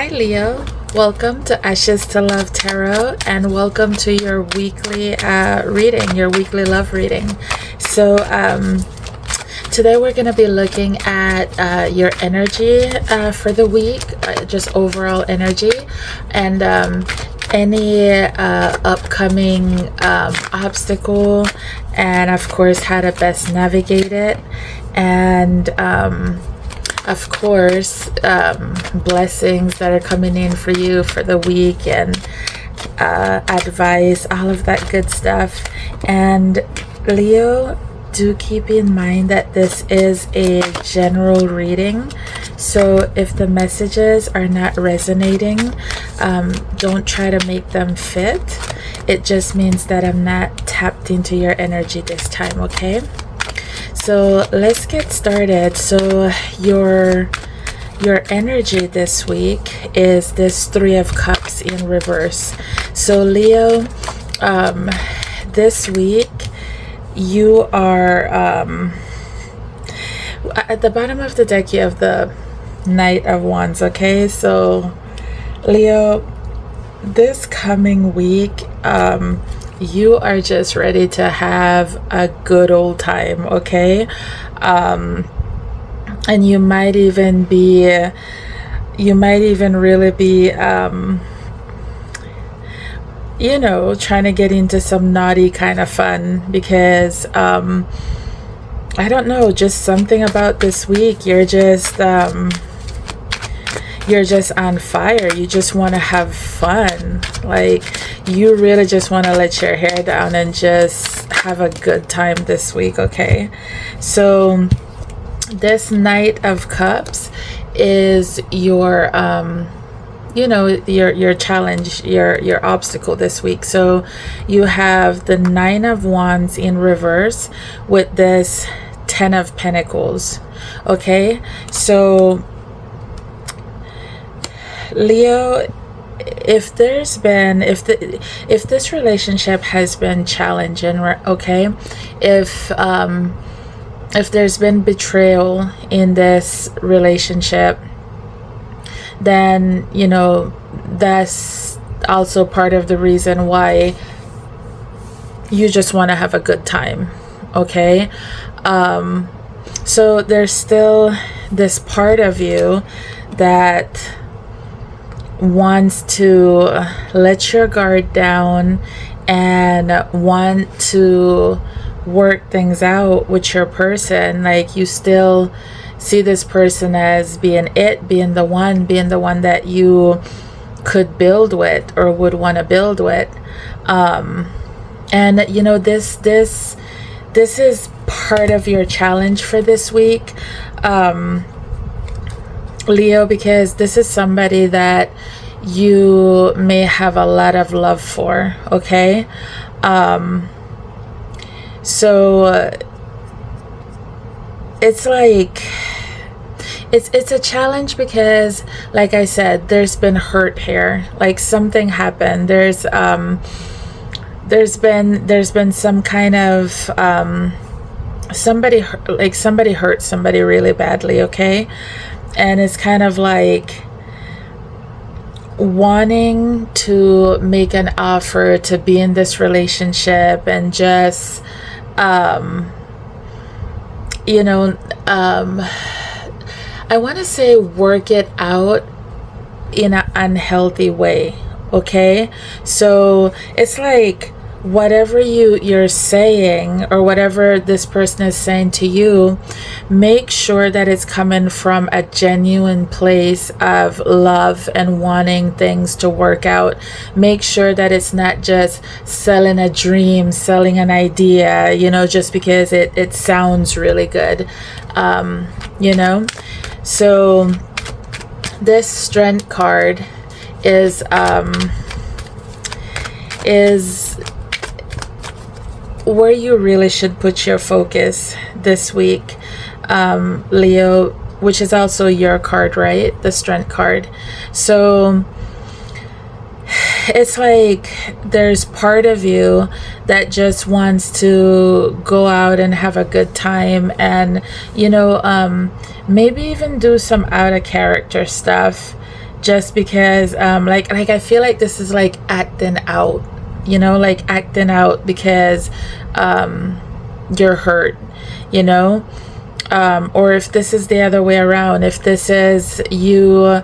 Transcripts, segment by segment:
Hi Leo, welcome to Ashestolovetarot and welcome to your weekly reading, your weekly love reading. So today we're going to be looking at your energy for the week, just overall energy, and any upcoming obstacle, and of course how to best navigate it, and of course blessings that are coming in for you for the week, and advice, all of that good stuff. And Leo, do keep in mind that this is a general reading, so if the messages are not resonating, don't try to make them fit. It just means that I'm not tapped into your energy this time, okay? So let's get started. So your energy this week is this Three of Cups in reverse. So Leo, this week you are at the bottom of the deck. You have the Knight of Wands. Okay, so Leo, this coming week you are just ready to have a good old time, okay? And you might even really be trying to get into some naughty kind of fun, because I don't know, just something about this week, you're just on fire. You just want to have fun. Like, you really just want to let your hair down and just have a good time this week, okay? So this Knight of Cups is your your challenge, your obstacle this week. So you have the Nine of Wands in reverse with this Ten of Pentacles, okay? So Leo, if this relationship has been challenging, okay, if there's been betrayal in this relationship, then that's also part of the reason why you just want to have a good time, okay? So there's still this part of you that wants to let your guard down and want to work things out with your person. Like, you still see this person as being the one that you could build with or would want to build with. And this is part of your challenge for this week, Leo, because this is somebody that you may have a lot of love for, okay? So it's like it's a challenge because, like I said, there's been hurt here. Like, something happened. There's been some kind of somebody hurt somebody really badly, okay? And it's kind of like wanting to make an offer to be in this relationship and just I want to say work it out in an unhealthy way, okay? So it's like, whatever you're saying, or whatever this person is saying to you, make sure that it's coming from a genuine place of love and wanting things to work out. Make sure that it's not just selling a dream, selling an idea, just because it sounds really good, So this Strength card is where you really should put your focus this week, Leo, which is also your card, right? The Strength card. So it's like there's part of you that just wants to go out and have a good time, and maybe even do some out of character stuff just because like I feel like this is like acting out, you know, like acting out because you're hurt, you know. Or if this is the other way around, if this is you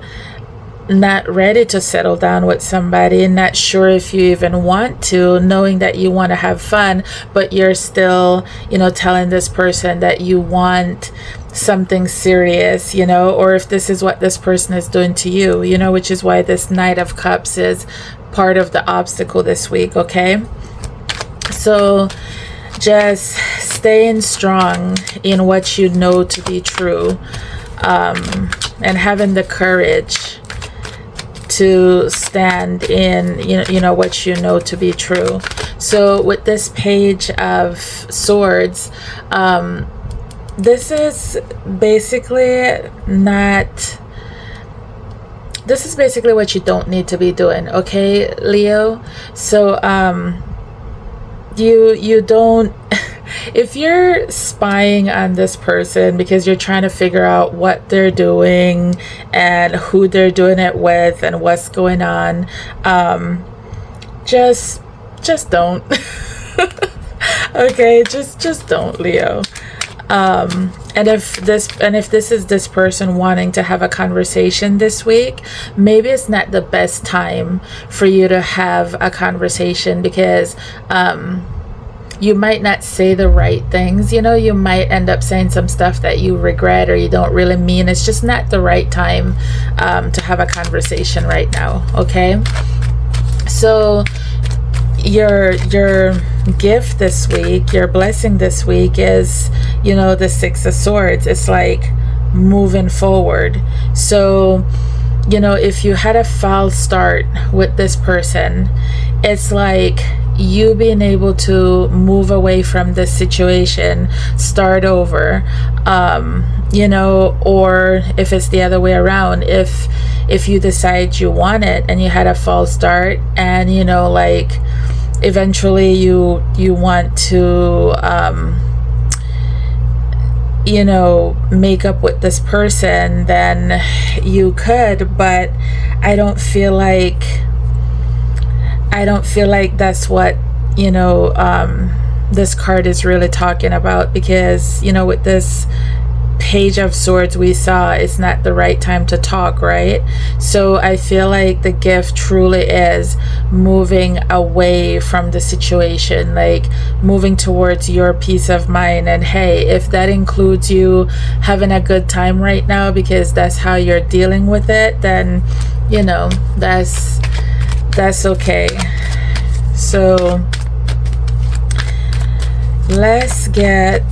not ready to settle down with somebody, not sure if you even want to, knowing that you want to have fun, but you're still, you know, telling this person that you want something serious, you know, or if this is what this person is doing to you, you know, which is why this Knight of Cups is part of the obstacle this week, okay? So just staying strong in what you know to be true, and having the courage to stand in, you know what you know to be true. So with this Page of Swords, this is basically what you don't need to be doing, okay, Leo? So you don't if you're spying on this person because you're trying to figure out what they're doing and who they're doing it with and what's going on, just don't. Okay, just don't, Leo. And if this is this person wanting to have a conversation this week, maybe it's not the best time for you to have a conversation, because you might not say the right things, you know. You might end up saying some stuff that you regret or you don't really mean. It's just not the right time to have a conversation right now, okay? So your gift this week, your blessing this week is, you know, the Six of Swords. It's like moving forward. So, you know, if you had a false start with this person, it's like you being able to move away from this situation, start over, you know. Or if it's the other way around, if you decide you want it and you had a false start, and, you know, like eventually you want to you know, make up with this person, then you could. But I don't feel like that's what, you know, this card is really talking about, because, you know, with this Page of Swords we saw, it's not the right time to talk, right? So I feel like the gift truly is moving away from the situation, like moving towards your peace of mind. And hey, if that includes you having a good time right now because that's how you're dealing with it, then, you know, that's okay. So let's get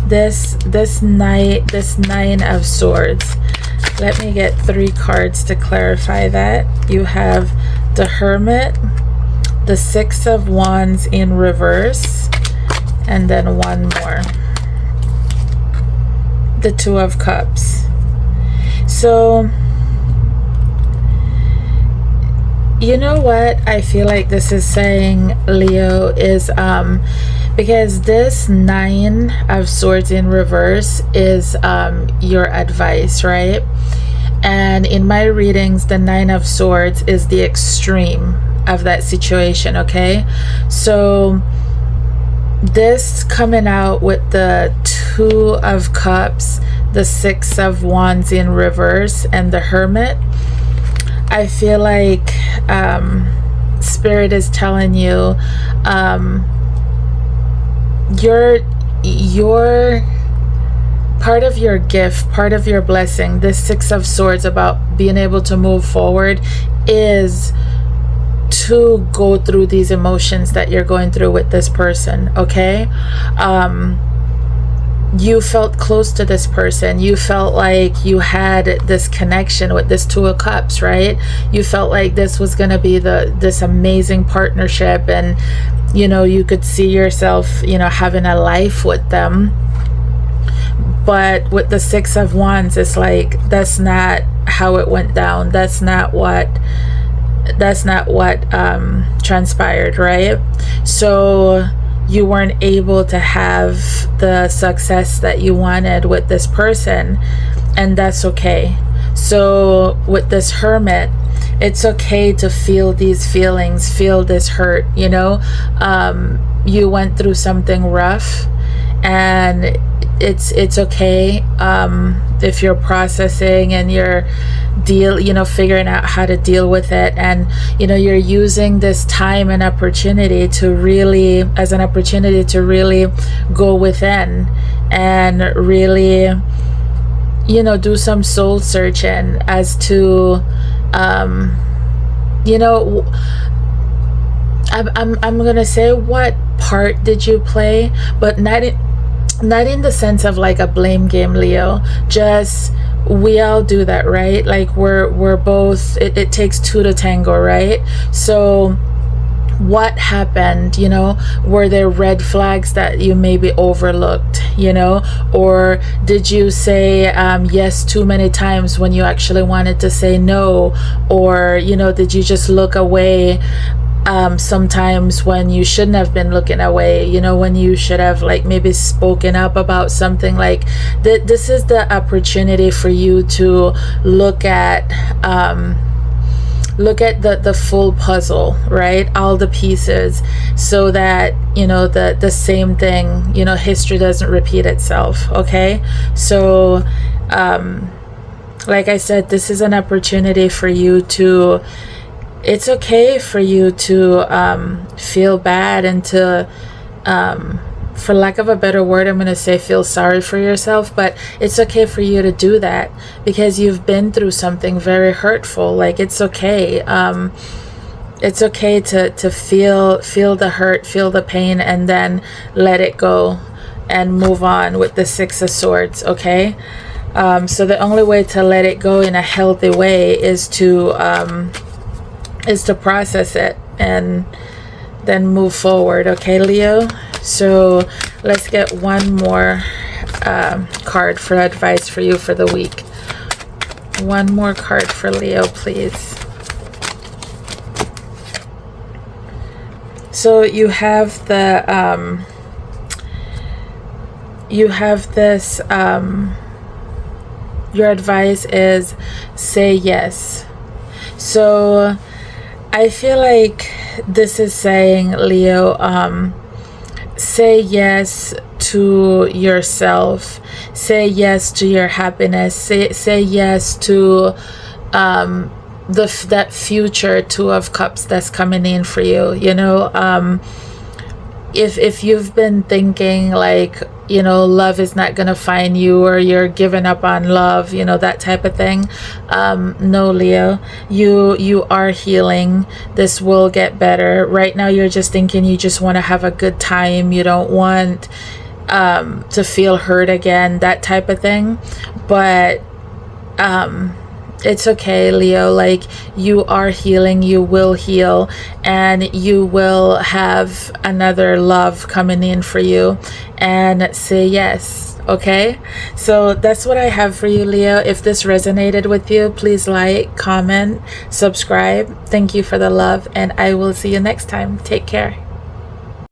this Nine of Swords. Let me get 3 cards to clarify that. You have the Hermit, the Six of Wands in reverse, and then one more, the Two of Cups. So you know what I feel like this is saying, Leo, is because this Nine of Swords in reverse is your advice, right? And in my readings, the Nine of Swords is the extreme of that situation, okay? So this coming out with the Two of Cups, the Six of Wands in reverse, and the Hermit, I feel like Spirit is telling you your part of your gift, part of your blessing, this Six of Swords, about being able to move forward, is to go through these emotions that you're going through with this person, okay? You felt close to this person. You felt like you had this connection with this Two of Cups, right? You felt like this was going to be this amazing partnership, and, you know, you could see yourself, you know, having a life with them. But with the Six of Wands, it's like that's not how it went down. That's not what transpired, right? So you weren't able to have the success that you wanted with this person, and that's okay. So with this Hermit, it's okay to feel these feelings, feel this hurt, you know. You went through something rough, and it's okay if you're processing and you're figuring out how to deal with it, and you're using this time and opportunity to really go within and really do some soul searching as to I'm gonna say, what part did you play, but not in the sense of like a blame game, Leo. Just, we all do that, right? Like we're both, it takes two to tango, right? So what happened? Were there red flags that you maybe overlooked? Or did you say yes too many times when you actually wanted to say no? Or did you just look away sometimes when you shouldn't have been looking away, when you should have like maybe spoken up about something? Like this is the opportunity for you to look at the full puzzle, right? All the pieces, so that the same thing, history doesn't repeat itself. Okay, so like I said, this is an opportunity for you to, it's okay for you to feel bad and to for lack of a better word, I'm going to say feel sorry for yourself, but it's okay for you to do that because you've been through something very hurtful. Like, it's okay. It's okay to feel the hurt, feel the pain, and then let it go and move on with the Six of Swords, okay? So the only way to let it go in a healthy way is to process it and then move forward, okay, Leo? So let's get one more card for advice for you for the week. One more card for Leo, please. So you have the your advice is say yes. So I feel like this is saying, Leo, say yes to yourself. Say yes to your happiness. Say yes to that future Two of Cups that's coming in for you. If you've been thinking like, love is not gonna find you, or you're giving up on love, that type of thing, no, Leo, you are healing. This will get better. Right now you're just thinking you just want to have a good time, you don't want to feel hurt again, that type of thing. But it's okay, Leo. Like, you are healing, you will heal, and you will have another love coming in for you. And say yes, okay? So that's what I have for you, Leo. If this resonated with you, please like, comment, subscribe. Thank you for the love, and I will see you next time. Take care.